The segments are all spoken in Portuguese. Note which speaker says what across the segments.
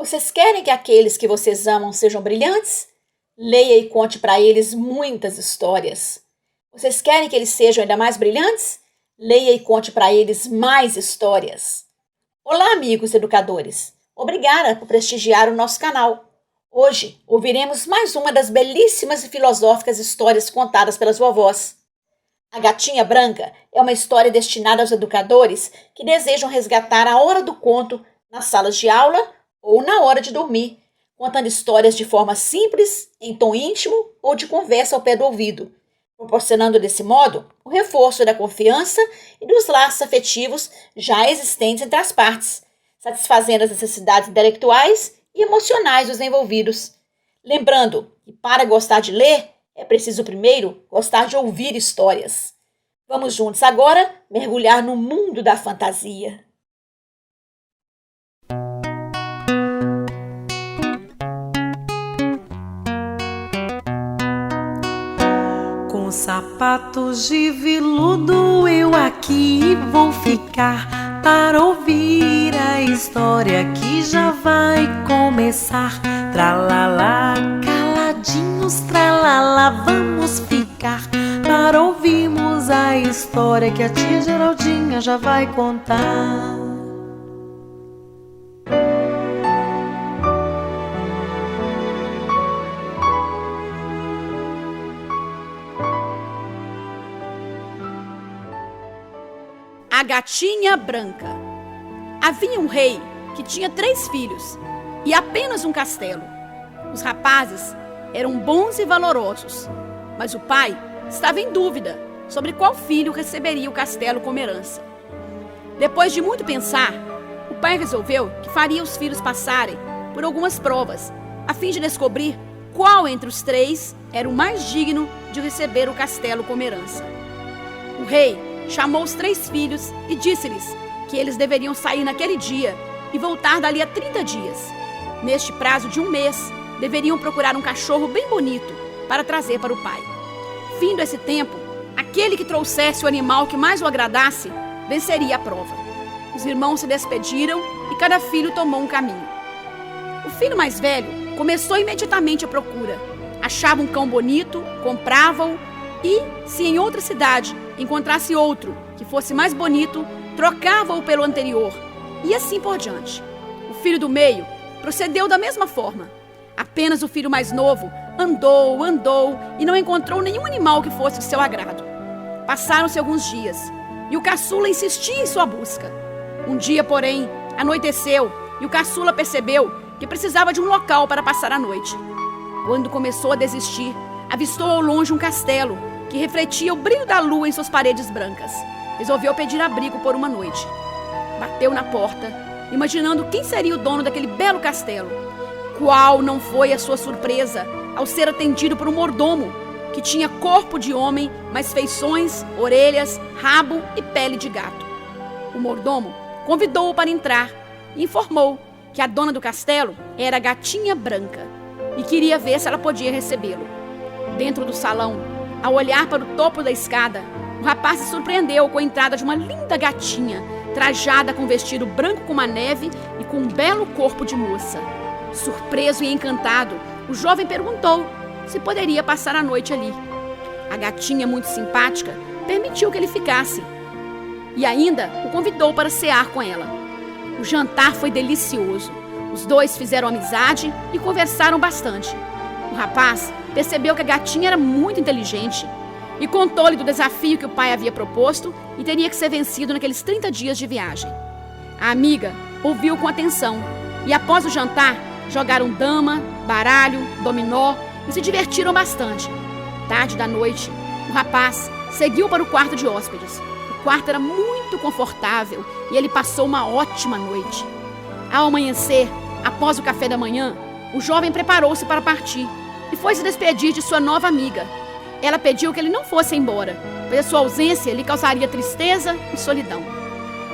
Speaker 1: Vocês querem que aqueles que vocês amam sejam brilhantes? Leia e conte para eles muitas histórias. Vocês querem que eles sejam ainda mais brilhantes? Leia e conte para eles mais histórias. Olá, amigos educadores! Obrigada por prestigiar o nosso canal. Hoje ouviremos mais uma das belíssimas e filosóficas histórias contadas pelas vovós. A Gatinha Branca é uma história destinada aos educadores que desejam resgatar a hora do conto nas salas de aula ou na hora de dormir, contando histórias de forma simples, em tom íntimo ou de conversa ao pé do ouvido, proporcionando desse modo o reforço da confiança e dos laços afetivos já existentes entre as partes, satisfazendo as necessidades intelectuais e emocionais dos envolvidos. Lembrando que para gostar de ler, é preciso primeiro gostar de ouvir histórias. Vamos juntos agora mergulhar no mundo da fantasia.
Speaker 2: Com sapatos de veludo eu aqui vou ficar para ouvir a história que já vai começar. Tralalá, caladinhos, tralalá, vamos ficar para ouvirmos a história que a tia Geraldinha já vai contar.
Speaker 3: A Gatinha Branca. Havia um rei que tinha 3 filhos e apenas um castelo. Os rapazes eram bons e valorosos, mas o pai estava em dúvida sobre qual filho receberia o castelo como herança. Depois de muito pensar, o pai resolveu que faria os filhos passarem por algumas provas, a fim de descobrir qual entre os 3 era o mais digno de receber o castelo como herança. O rei chamou os 3 filhos e disse-lhes que eles deveriam sair naquele dia e voltar dali a 30 dias. Neste prazo de 1 mês, deveriam procurar um cachorro bem bonito para trazer para o pai. Findo esse tempo, aquele que trouxesse o animal que mais o agradasse, venceria a prova. Os irmãos se despediram e cada filho tomou um caminho. O filho mais velho começou imediatamente a procura. Achava um cão bonito, comprava-o e, se em outra cidade encontrasse outro que fosse mais bonito, trocava-o pelo anterior, e assim por diante. O filho do meio procedeu da mesma forma. Apenas o filho mais novo andou e não encontrou nenhum animal que fosse do seu agrado. Passaram-se alguns dias e o caçula insistia em sua busca. Um dia, porém, anoiteceu e o caçula percebeu que precisava de um local para passar a noite. Quando começou a desistir, avistou ao longe um castelo que refletia o brilho da lua em suas paredes brancas. Resolveu pedir abrigo por uma noite. Bateu na porta, imaginando quem seria o dono daquele belo castelo. Qual não foi a sua surpresa ao ser atendido por um mordomo que tinha corpo de homem, mas feições, orelhas, rabo e pele de gato. O mordomo convidou-o para entrar e informou que a dona do castelo era a Gatinha Branca e queria ver se ela podia recebê-lo. Dentro do salão, ao olhar para o topo da escada, o rapaz se surpreendeu com a entrada de uma linda gatinha, trajada com um vestido branco como a neve e com um belo corpo de moça. Surpreso e encantado, o jovem perguntou se poderia passar a noite ali. A gatinha, muito simpática, permitiu que ele ficasse e ainda o convidou para cear com ela. O jantar foi delicioso. Os dois fizeram amizade e conversaram bastante. O rapaz percebeu que a gatinha era muito inteligente e contou-lhe do desafio que o pai havia proposto e teria que ser vencido naqueles 30 dias de viagem. A amiga ouviu com atenção e, após o jantar, jogaram dama, baralho, dominó e se divertiram bastante. Tarde da noite, o rapaz seguiu para o quarto de hóspedes. O quarto era muito confortável e ele passou uma ótima noite. Ao amanhecer, após o café da manhã, o jovem preparou-se para partir e foi se despedir de sua nova amiga. Ela pediu que ele não fosse embora, pois a sua ausência lhe causaria tristeza e solidão.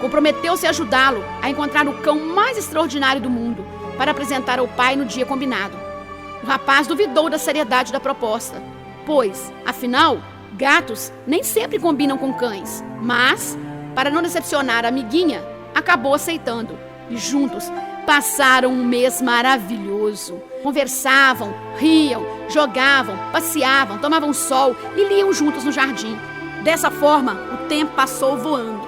Speaker 3: Comprometeu-se a ajudá-lo a encontrar o cão mais extraordinário do mundo para apresentar ao pai no dia combinado. O rapaz duvidou da seriedade da proposta, pois, afinal, gatos nem sempre combinam com cães, mas, para não decepcionar a amiguinha, acabou aceitando e juntos Passaram um mês maravilhoso. Conversavam, riam, jogavam, passeavam, tomavam sol e liam juntos no jardim. Dessa forma, o tempo passou voando.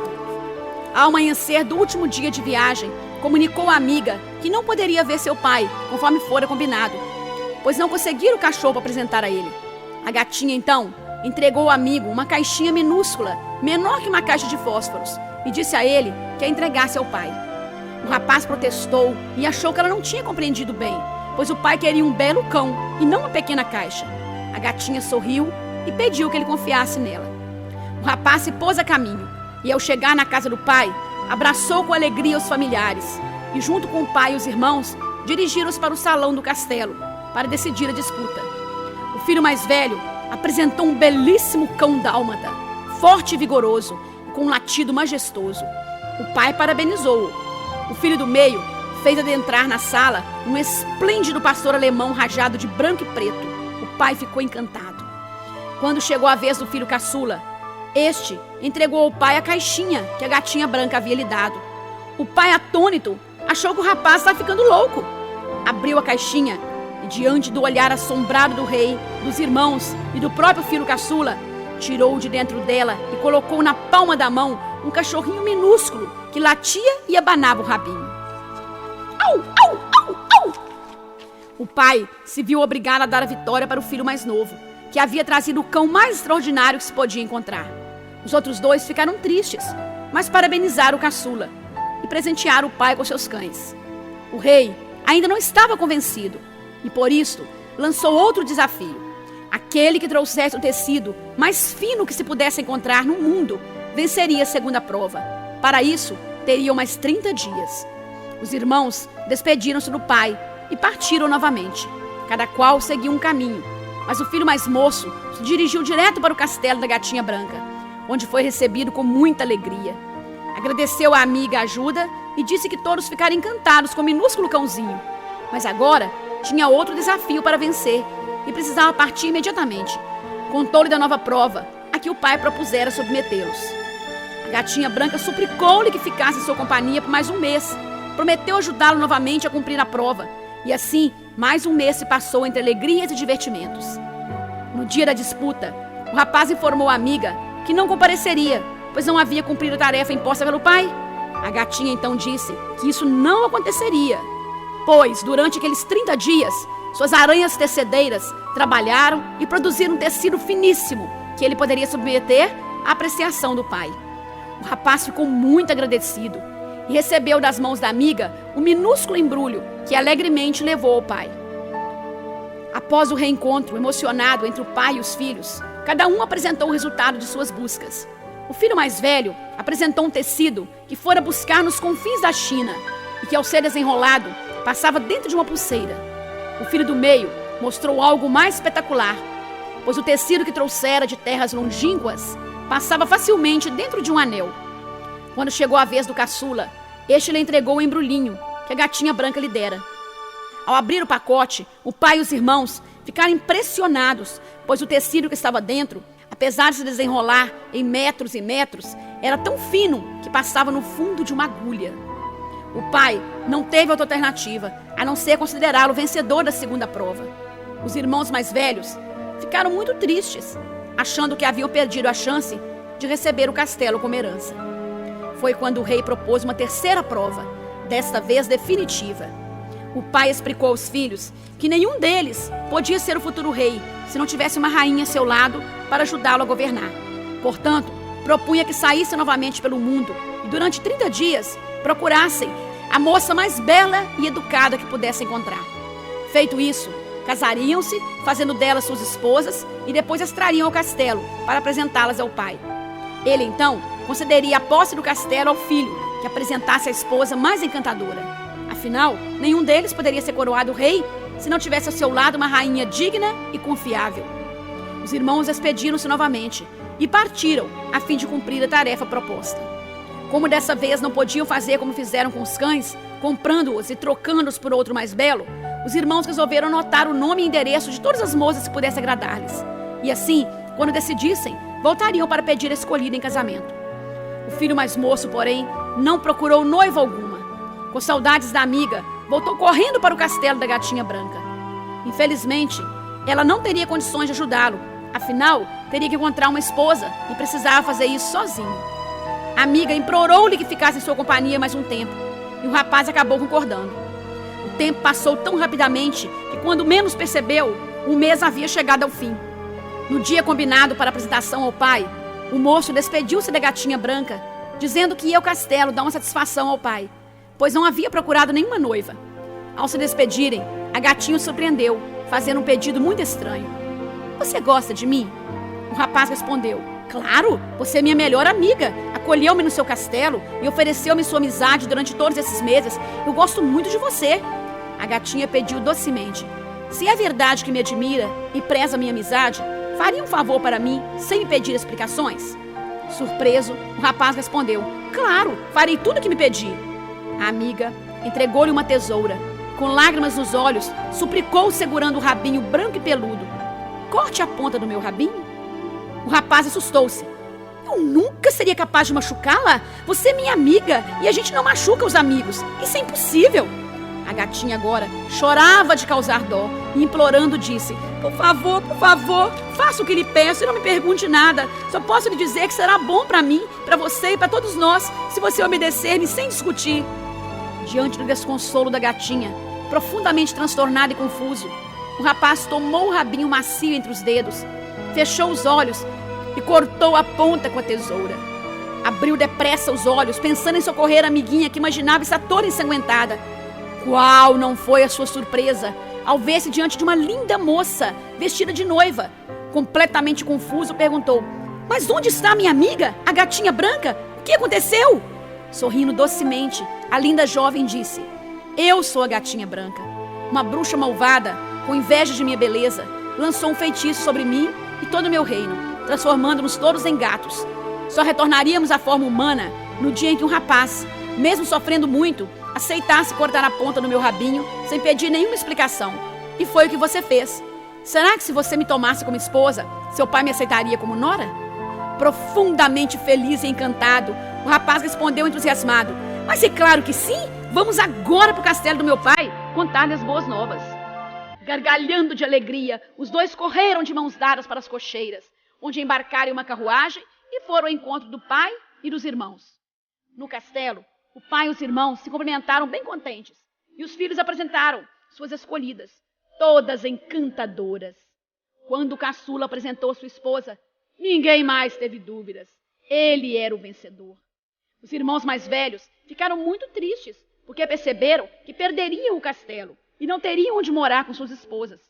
Speaker 3: Ao amanhecer do último dia de viagem, comunicou à amiga que não poderia ver seu pai, conforme fora combinado, pois não conseguiram o cachorro para apresentar a ele. A gatinha, então, entregou ao amigo uma caixinha minúscula, menor que uma caixa de fósforos, e disse a ele que a entregasse ao pai. O rapaz protestou e achou que ela não tinha compreendido bem, pois o pai queria um belo cão e não uma pequena caixa. A gatinha sorriu e pediu que ele confiasse nela. O rapaz se pôs a caminho e, ao chegar na casa do pai, abraçou com alegria os familiares e, junto com o pai e os irmãos, dirigiram-se para o salão do castelo para decidir a disputa. O filho mais velho apresentou um belíssimo cão dálmata, forte e vigoroso, com um latido majestoso. O pai parabenizou-o. O filho do meio fez adentrar na sala um esplêndido pastor alemão rajado de branco e preto. O pai ficou encantado. Quando chegou a vez do filho caçula, este entregou ao pai a caixinha que a gatinha branca havia lhe dado. O pai, atônito, achou que o rapaz estava ficando louco. Abriu a caixinha e, diante do olhar assombrado do rei, dos irmãos e do próprio filho caçula, tirou de dentro dela e colocou na palma da mão um cachorrinho minúsculo que latia e abanava o rabinho. Au, au, au, au! O pai se viu obrigado a dar a vitória para o filho mais novo, que havia trazido o cão mais extraordinário que se podia encontrar. Os outros dois ficaram tristes, mas parabenizaram o caçula e presentearam o pai com seus cães. O rei ainda não estava convencido e, por isso, lançou outro desafio. Aquele que trouxesse o tecido mais fino que se pudesse encontrar no mundo venceria a segunda prova. Para isso, teriam mais 30 dias. Os irmãos despediram-se do pai e partiram novamente. Cada qual seguiu um caminho, mas o filho mais moço se dirigiu direto para o castelo da gatinha branca, onde foi recebido com muita alegria. Agradeceu à amiga a ajuda e disse que todos ficaram encantados com o minúsculo cãozinho. Mas agora tinha outro desafio para vencer e precisava partir imediatamente. Contou-lhe da nova prova a que o pai propusera submetê-los. A gatinha branca suplicou-lhe que ficasse em sua companhia por mais um mês. Prometeu ajudá-lo novamente a cumprir a prova. E assim, mais um mês se passou entre alegrias e divertimentos. No dia da disputa, o rapaz informou a amiga que não compareceria, pois não havia cumprido a tarefa imposta pelo pai. A gatinha então disse que isso não aconteceria, pois durante aqueles 30 dias, suas aranhas tecedeiras trabalharam e produziram um tecido finíssimo que ele poderia submeter à apreciação do pai. O rapaz ficou muito agradecido e recebeu das mãos da amiga um minúsculo embrulho que alegremente levou ao pai. Após o reencontro emocionado entre o pai e os filhos, cada um apresentou o resultado de suas buscas. O filho mais velho apresentou um tecido que fora buscar nos confins da China e que, ao ser desenrolado, passava dentro de uma pulseira. O filho do meio mostrou algo mais espetacular, pois o tecido que trouxera de terras longínquas passava facilmente dentro de um anel. Quando chegou a vez do caçula, este lhe entregou o embrulhinho que a gatinha branca lhe dera. Ao abrir o pacote, o pai e os irmãos ficaram impressionados, pois o tecido que estava dentro, apesar de se desenrolar em metros e metros, era tão fino que passava no fundo de uma agulha. O pai não teve outra alternativa, a não ser considerá-lo vencedor da segunda prova. Os irmãos mais velhos ficaram muito tristes, achando que haviam perdido a chance de receber o castelo como herança. Foi quando o rei propôs uma terceira prova, desta vez definitiva. O pai explicou aos filhos que nenhum deles podia ser o futuro rei se não tivesse uma rainha a seu lado para ajudá-lo a governar. Portanto, propunha que saíssem novamente pelo mundo e durante 30 dias procurassem a moça mais bela e educada que pudessem encontrar. Feito isso, casariam-se, fazendo delas suas esposas e depois as trariam ao castelo para apresentá-las ao pai. Ele, então, concederia a posse do castelo ao filho, que apresentasse a esposa mais encantadora. Afinal, nenhum deles poderia ser coroado rei se não tivesse ao seu lado uma rainha digna e confiável. Os irmãos despediram-se novamente e partiram a fim de cumprir a tarefa proposta. Como dessa vez não podiam fazer como fizeram com os cães, comprando-os e trocando-os por outro mais belo, os irmãos resolveram anotar o nome e endereço de todas as moças que pudessem agradar-lhes. E assim, quando decidissem, voltariam para pedir a escolhida em casamento. O filho mais moço, porém, não procurou noiva alguma. Com saudades da amiga, voltou correndo para o castelo da gatinha branca. Infelizmente, ela não teria condições de ajudá-lo. Afinal, teria que encontrar uma esposa e precisava fazer isso sozinho. A amiga implorou-lhe que ficasse em sua companhia mais um tempo, e o rapaz acabou concordando. O tempo passou tão rapidamente que, quando menos percebeu, o mês havia chegado ao fim. No dia combinado para a apresentação ao pai, o moço despediu-se da gatinha branca, dizendo que ia ao castelo dar uma satisfação ao pai, pois não havia procurado nenhuma noiva. Ao se despedirem, a gatinha o surpreendeu, fazendo um pedido muito estranho. "Você gosta de mim?" O rapaz respondeu: "Claro, você é minha melhor amiga. Acolheu-me no seu castelo e ofereceu-me sua amizade durante todos esses meses. Eu gosto muito de você." A gatinha pediu docemente: "Se é verdade que me admira e preza minha amizade, faria um favor para mim sem me pedir explicações?" Surpreso, o rapaz respondeu: "Claro, farei tudo o que me pedir." A amiga entregou-lhe uma tesoura. Com lágrimas nos olhos, suplicou segurando o rabinho branco e peludo: "Corte a ponta do meu rabinho." O rapaz assustou-se. "Eu nunca seria capaz de machucá-la. Você é minha amiga e a gente não machuca os amigos. Isso é impossível." A gatinha agora chorava de causar dó e, implorando, disse: por favor, faça o que lhe peço e não me pergunte nada. Só posso lhe dizer que será bom para mim, para você e para todos nós, se você obedecer-me sem discutir." Diante do desconsolo da gatinha, profundamente transtornado e confuso, o rapaz tomou o rabinho macio entre os dedos, fechou os olhos e cortou a ponta com a tesoura. Abriu depressa os olhos, pensando em socorrer a amiguinha que imaginava estar toda ensanguentada. Qual não foi a sua surpresa ao ver-se diante de uma linda moça vestida de noiva. Completamente confuso, perguntou: "Mas onde está minha amiga, a gatinha branca? O que aconteceu?" Sorrindo docemente, a linda jovem disse: "Eu sou a gatinha branca. Uma bruxa malvada, com inveja de minha beleza, lançou um feitiço sobre mim e todo o meu reino, transformando-nos todos em gatos. Só retornaríamos à forma humana no dia em que um rapaz, mesmo sofrendo muito, aceitasse cortar a ponta do meu rabinho sem pedir nenhuma explicação. E foi o que você fez. Será que se você me tomasse como esposa, seu pai me aceitaria como nora?" Profundamente feliz e encantado, o rapaz respondeu entusiasmado: "Mas é claro que sim! Vamos agora para o castelo do meu pai contar-lhe as boas novas." Gargalhando de alegria, os dois correram de mãos dadas para as cocheiras, onde embarcaram em uma carruagem e foram ao encontro do pai e dos irmãos. No castelo, o pai e os irmãos se cumprimentaram bem contentes, e os filhos apresentaram suas escolhidas, todas encantadoras. Quando o caçula apresentou sua esposa, ninguém mais teve dúvidas. Ele era o vencedor. Os irmãos mais velhos ficaram muito tristes, porque perceberam que perderiam o castelo e não teriam onde morar com suas esposas.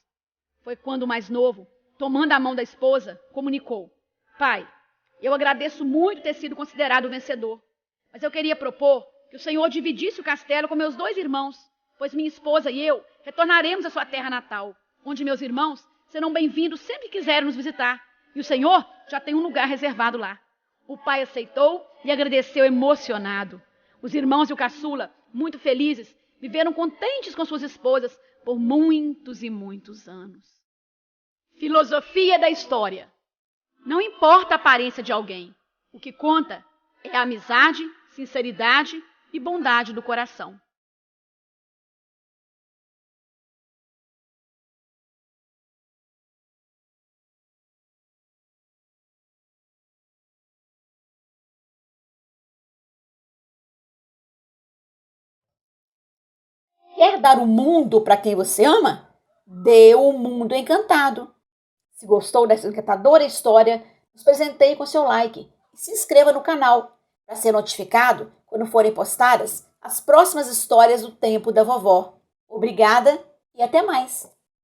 Speaker 3: Foi quando o mais novo, tomando a mão da esposa, comunicou: "Pai, eu agradeço muito ter sido considerado o vencedor, mas eu queria propor que o senhor dividisse o castelo com meus 2 irmãos, pois minha esposa e eu retornaremos à sua terra natal, onde meus irmãos serão bem-vindos sempre que quiserem nos visitar, e o senhor já tem um lugar reservado lá." O pai aceitou e agradeceu emocionado. Os irmãos e o caçula, muito felizes, viveram contentes com suas esposas por muitos e muitos anos. Filosofia da história: não importa a aparência de alguém, o que conta é a amizade, sinceridade e bondade do coração.
Speaker 1: Quer dar o mundo para quem você ama? Dê o mundo encantado. Se gostou dessa encantadora história, nos presenteie com seu like e se inscreva no canal para ser notificado quando forem postadas as próximas histórias do tempo da vovó. Obrigada e até mais!